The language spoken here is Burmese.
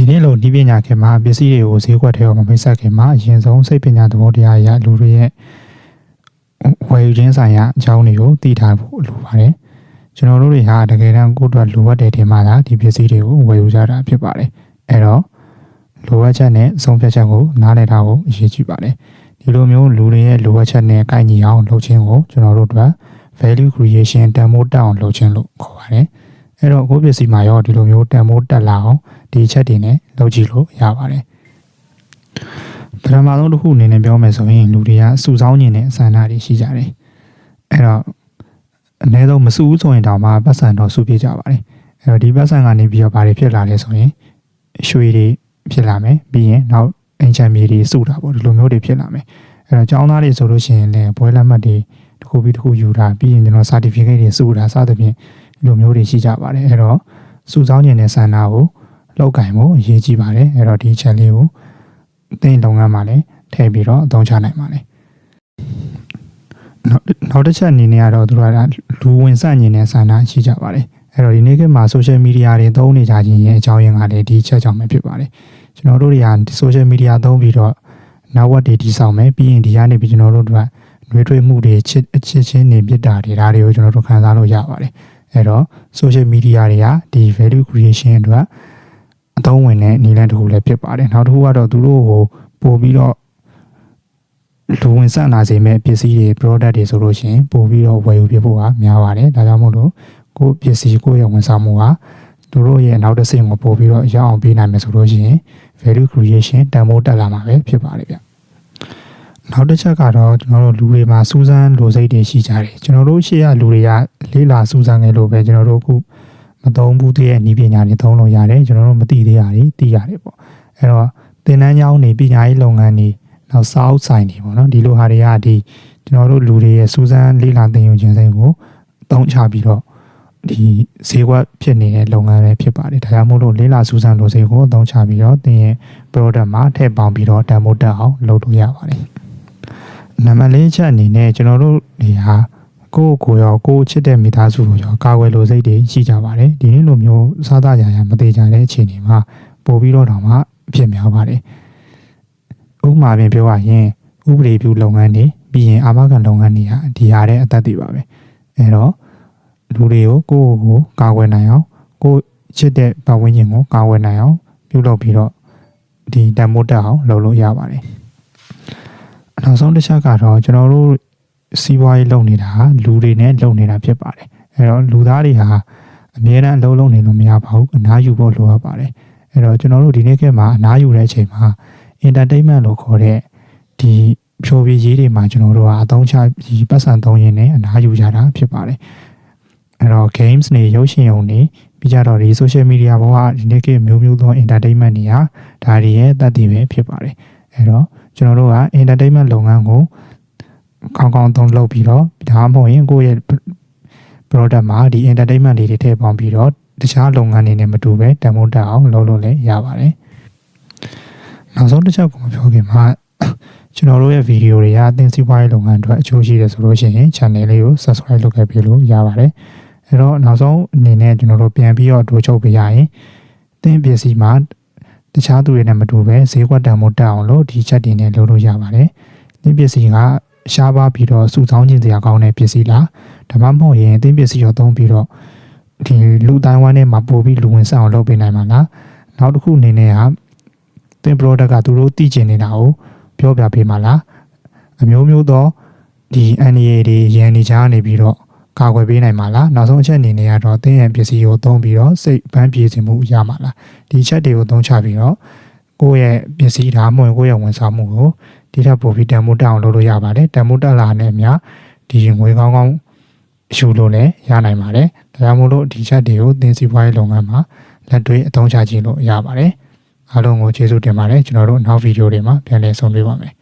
ဒီနေ့လိုဒီပညာခင်မှာပစ္စည်းတွေကိုဈေးကွက်ထဲမှာမိတ်ဆက်ခင်မှာအရင်ဆုံးစိတ်ပညာသဘောတရားအရလူတွေရဲ့ဝယ်ယူခြင်းဆိုင်ရာအကြောင်းတွေကိုသိထားဖို့လိုပါတယ်ကျွန်တော်တို့တွေဟာတကယ်တမ်းကိုယ့်အတွက်လိုအပ်တဲ့တင်မှသာဒီပစ္စည်းတွေကိုဝယ်ယူကြတာဖြစ်ပါတယ်အဲ့တော့လိုအပ်ချက်နဲ့ဆုံးဖြတ်ချက်ကိုနားလည်ထားဖို့အရေးကြီးပါတယ်ဒီလိုမျိုးလူတွေရဲ့လိုအပ်ချက်နဲ့ကိုက်ညီအောင်လုပ်ခြင်းကိုကျွန်တော်တို့အတွက် value creation တန်ဖိုးတက်အောင်လုပ်ခြင်းလို့ခေါ်ပါတယ်အဲ့တော့ကိုယ့်ပစ္စည်းမှာရောဒီလိုမျိုးတန်ဖိုးတက်လာအောင်ဒီချက်တွေနဲ့လုပ်ကြည့်လို့ရပါတယ်ပထမဆုံးတစ်ခုအနေနဲ့ပြောမယ်ဆိုရင်လူတွေကစုဆောင်းခြင်းနဲ့ဆန္ဒတွေရှိကြတယ်အဲ့တော့အနည်းဆုံးမစုဘူးဆိုရင်တောင်မှပတ်စံတော့စုပြကြပါတယ်အဲ့တော့ဒီပတ်စံကနေပြီးတော့ဘာတွေဖြစ်လာလဲဆိုရင်ရွှေတွေဖြစ်လာမယ်ပြီးရင်နောက်အင်ချန်မြေတွေစုတာပေါ့ဒီလိုမျိုးတွေဖြစ်လာမယ်အဲ့တော့ကျောင်းသားတွေဆိုလို့ရှိရင်လည်းဘွဲလက်မှတ်တွေတစ်ခုပြီးတစ်ခုယူတာပြီးရင်ကျွန်တော် certificate တွေစုတာစသဖြင့်ဒီလိုမျိုးတွေရှိကြပါတယ်အဲ့တော့စုဆောင်းခြင်းနဲ့ဆန္ဒကိုလောက်ကင်ဖို့အရေးကြီးပါတယ်အဲ့တော့ဒီချက်လေးကိုသင်လုပ်ငန်းမှာလည်းထည့်ပြီးတော့အသုံးချနိုင်ပါတယ်နောက်တစ်ချက်အနေနဲ့ကတော့သူတို့ကလူဝင်ဆန့်ကျင်တဲ့ဆန္ဒရှိကြပါတယ်အဲ့တော့ဒီနေ့ကမှ social media တွေသုံးနေကြခြင်းရဲ့အကြောင်းရင်းကလည်းဒီချက်ကြောင့်ပဲဖြစ်ပါတယ်ကျွန်တော်တို့တွေက social media သုံးပြီးတော့နောက်ဝက်တွေတည်ဆောက်မယ်ပြီးရင်ဒီကနေပြီးကျွန်တော်တို့ကနှွေးထွေးမှုတွေချစ်ချင်းနေပြတာတွေဒါတွေကိုကျွန်တော်တို့ခံစားလို့ရပါတယ်အဲ့တော့ social media တွေကဒီ value creation အတွက်အသုံးဝင်တဲ့နည်းလမ်းတစ်ခုလည်းဖြစ်ပါတယ်နောက်တစ်ခုကတော့သူတို့ကိုပို့ပြီးတော့လူဝင်ဆန့်လာစေမဲ့ပစ္စည်းတွေ product တွေဆိုလို့ရှိရင်ပို့ပြီးတော့ဝယ်ယူပြဖို့ကများပါတယ်ဒါကြောင့်မို့လို့ကိုယ့်ပစ္စည်းကိုယ့်ရဲ့ဝန်ဆောင်မှုကသူတို့ရဲ့နောက်တစ်ဆင့်ကိုပို့ပြီးတော့ရအောင်ပေးနိုင်မယ်ဆိုလို့ရှိရင် value creation တန်ဖိုးတက်လာမှာပဲဖြစ်ပါတယ်ဗျနောက်တစ်ချက်ကတော့ကျွန်တော်တို့လူတွေမှာစူးစမ်းလိုစိတ်တွေရှိကြတယ်ကျွန်တော်တို့ရှေ့ကလူတွေကလေးလာစူးစမ်းခဲ့လို့ပဲကျွန်တော်တို့အခုမသုံးဘူးတဲ့ဤပညာတွေသုံးလို့ရတယ်ကျွန်တော်တို့မသိသေးတာတွေသိရတယ်ပေါ့အဲ့တော့သင်တန်းကျောင်းတွေပညာရေးလုပ်ငန်းတွေနောက်စာအုပ်ဆိုင်တွေပေါ့နော်ဒီလိုဟာတွေကဒီကျွန်တော်တို့လူတွေရဲ့စူးစမ်းလေးလာသင်ယူခြင်းစိတ်ကိုအသုံးချပြီးတော့ဒီဈေးကွက်ဖြစ်နေတဲ့လုပ်ငန်းပဲဖြစ်ပါတယ်ဒါကြောင့်မို့လို့လေးလာစူးစမ်းလိုစိတ်ကိုအသုံးချပြီးတော့သင်ရဲ့ product မှာထည့်ပေါင်းပြီးတော့တန်ဖိုးတက်အောင်လုပ်လို့ရပါတယ်နံပါတ်၄ချက်အနေနဲ့ကျွန်တော်တို့တွေဟာကိုရောကိုချစ်တဲ့မိသားစုကိုရောကာကွယ်လိုစိတ်တွေရှိကြပါတယ်ဒီနေ့လိုမျိုးစားသားကြရမသေးကြတဲ့အခြေအနေမှာပို့ပြီးတော့မှအဖြစ်များပါတယ်ဥပမာပြင်ပြောရရင်ဥပဒေပြုလုပ်ငန်းတွေပြီးရင်အာမခံလုပ်ငန်းတွေဟာဒီဟာတဲ့အသက်တွေပါပဲအဲတော့လူတွေကိုကာကွယ်နိုင်အောင်ကိုချစ်တဲ့ပတ်ဝန်းကျင်ကိုကာကွယ်နိုင်အောင်ပြုလုပ်ပြီးတော့ဒီတန်ဖိုးတက်အောင်လုပ်လို့ရပါတယ်နောက်ဆုံးတစ်ချက်ကတော့ကျွန်တော်တို့စီးပွားရေးလုပ်နေတာလူတွေနဲ့လုပ်နေတာဖြစ်ပါတယ်အဲတော့လူသားတွေဟာအမြဲတမ်းအလုပ်လုပ်နေလို့မရပါဘူးအနားယူဖို့လိုအပ်ပါတယ်အဲတော့ကျွန်တော်တို့ဒီနေ့ခေတ်မှာအနားယူတဲ့အချိန်မှာ entertainment လို့ခေါ်တဲ့ဒီဖြိုပြရေးတွေမှာကျွန်တော်တို့ကအသုံးချပြီးပတ်စံသုံးရင်းနဲ့အနားယူကြတာဖြစ်ပါတယ်အဲတော့ games တွေရုပ်ရှင်ရုံတွေပြီးကြတော့ဒီ social media ဘောကဒီနေ့ခေတ်မျိုးမျိုးသော entertainment တွေဟာဒါတွေရဲ့တတ်သိပဲဖြစ်ပါတယ်အဲတော့ကျွန်တော်တို့က entertainment လုပ်ငန်းကိုကောင်းကောင်းသုံးလုပ်ပြီးတော့ဒါမှမဟုတ်ရင်ကိုယ့်ရဲ့ product မှာဒီ entertainment တွေထည့်ပေါင်းပြီးတော့တခြားလုပ်ငန်းတွေနဲ့မတူပဲတန်ဖိုးတက်အောင်လုပ်လို့လည်းရပါတယ်နောက်ဆုံးတစ်ချက်ကိုပြောခင်မှာကျွန်တော်တို့ရဲ့ဗီဒီယိုတွေကအသင်စီးပွားရေးလုပ်ငန်းအတွက်အကျိုးရှိတယ်ဆိုလို့ရှိရင် channel လေးကို subscribe လုပ်ခဲ့ပြီးလို့ရပါတယ်အဲတော့နောက်ဆုံးအနေနဲ့ကျွန်တော်တို့ပြန်ပြီးတော့တို့ချုပ်ပေးရရင်သင်ပစ္စည်းမှာတခြားသူတွေနဲ့မတူပဲဈေးကွက်တန်ဖိုးတက်အောင်လို့ဒီချက်တွေနဲ့လုပ်လို့ရပါတယ်သင်ပစ္စည်းကရှားပါပြီးတော့စုဆောင်းခြင်းစရာကောင်းတဲ့ပစ္စည်းလားဒါမှမဟုတ်ရင်သင်ပစ္စည်းရောသုံးပြီးတော့ဒီလူတိုင်းဝိုင်းထဲမှာပို့ပြီးလူဝင်ဆောင်လုပ်ပေးနိုင်မှာလားနောက်တစ်ခုအနေနဲ့ကသင် product ကသူတို့သိကျင်နေတာကိုပြောပြပေးမှာလားအမျိုးမျိုးသောဒီ NDA တွေရန်နေချားနေပြီးတော့ကာကွယ်ပေးနိုင်မှာလားနောက်ဆုံးအချက်အနေနဲ့ကတော့သင်ရဲ့ပစ္စည်းကိုသုံးပြီးတော့စိတ်ပန်းပြေခြင်းမှုရမှာလားဒီချက်တွေကိုသုံးချပြီးတော့ကိုယ့်ရဲ့ပစ္စည်းဒါမှမဟုတ်ကိုယ့်ရဲ့ဝန်ဆောင်မှုကိုဒီထက်ပိုပြီးတန်ဖိုးတက်အောင်လုပ်လို့ရပါတယ်တန်ဖိုးတက်လာတဲ့အမျှဒီငွေကောင်းကောင်းယူလို့လည်းရနိုင်ပါတယ်ဒါကြောင့်မို့လို့ဒီချက်တွေကိုသင်စီးပွားရေးလုပ်ငန်းမှာလက်တွေ့အသုံးချခြင်းလို့ရပါတယ်အားလုံးကိုကျေးဇူးတင်ပါတယ်ကျွန်တော်တို့နောက်ဗီဒီယိုတွေမှာပြန်လည်ဆုံတွေ့ပါမယ်